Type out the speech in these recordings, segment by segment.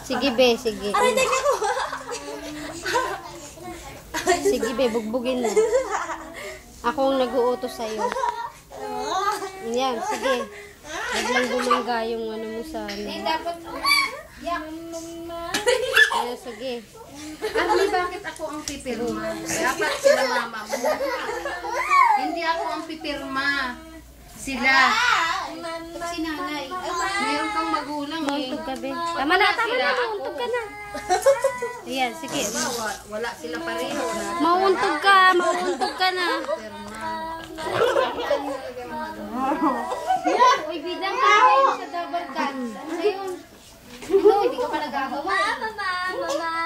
Sige, be. Sige. Aray, teka ko. Sige, be. Bugbugin mo. Ako ang nag-uutos sa'yo. Yan, sige. Biglang bumangga yung ano mo sa ano. Dapat, Ayan, sige. Ano bakit ako ang pipirma? Dapat sila mama mo. Hindi ako ang pipirma. Sila. Si nanay. Meron kang magulang eh. Mauntog ka, be. Tama na, mauntog ka na. Ayan, sige. Wala sila pareho na. Mauntog ka na. Uy, bidang ka ngayon sa double cut. Ano yun? Ano, hindi ka pa nagagawa.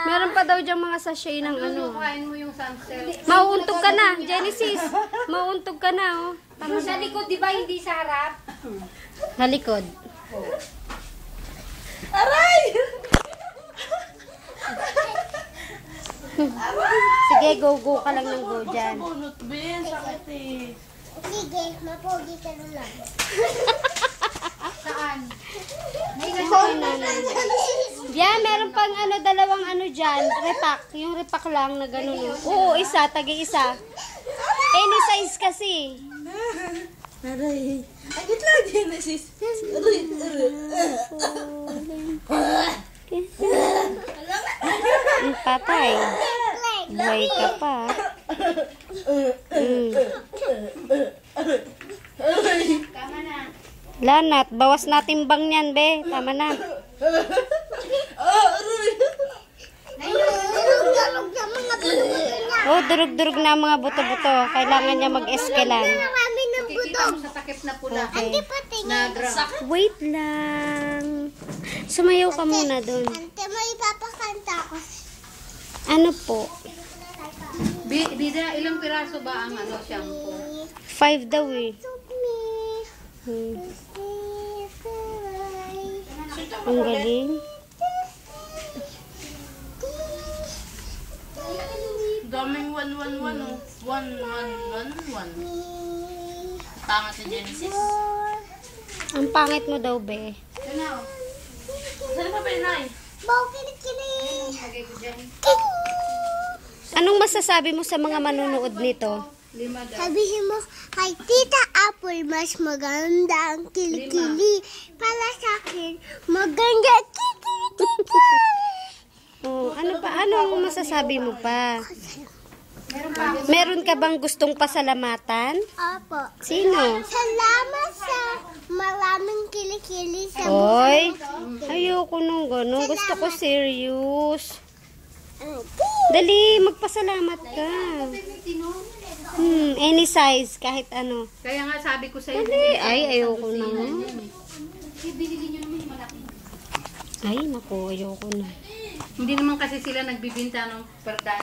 Meron pa daw diyang mga sachet ng ano. Kain mo yung sunset. Mauuntog ka na, Genesis. Mauuntog ka na, oh. Yung sa likod, di ba hindi sa harap? Sa likod. Aray! Sige, go ka lang ng go dyan. Bunot, Ben. Sakit eh. Sige, mapogi ka na lang. Saan? Diyan, meron pang ano, dalawang ano dyan. Repack. Yung repack lang na gano'n. Oo, isa. Tagi-isa. Any size kasi. Aray. Ay, git lang, Genesis. Aray, Ang patay. Buhay ka pa. Tama na. Lanat, bawas natin bang yan, be. Tama na. Durog-durog na mga buto niya. Oh, durug-durug na ang mga buto-buto. Kailangan niya mag-eskelan. Marami ng buto. Kikita mo sa takip na pula. Okay. Ante pa tingin. Wait lang. Sumayaw ka muna doon. Ante, may ipapakanta ko. Ano po? Bida, ilang piraso ba ang ano, shampoo? 5 daw eh. Took me. Ang galing. Daming 111 oh. 1111. Tama si Genesis. Ang pangit mo daw, be. Ito na, oh. Saan pa ba yun, Nay? Baw kinikini. Lagay ko dyan. Anong masasabi mo sa mga manonood nito? 5 daw. Sabihin mo, kay Tita Apple, mas maganda ang kilikili. Para sa akin, maganda kilikili. Oh, ano pa? Ano ang masasabi mo pa? Meron pa. Meron ka bang gustong pasalamatan? Opo. Sino? Salamat sa maraming kilikili sa Oy, ayoko nung gano'n. Gusto ko serious. Dali, magpasalamat ka. Any size, kahit ano. Kaya nga sabi ko sa'yo, Dali, ay, ayoko na. binili nyo naman yung malaki. Ay, naku, ayoko na. Hindi naman kasi sila nagbibinta ng perda.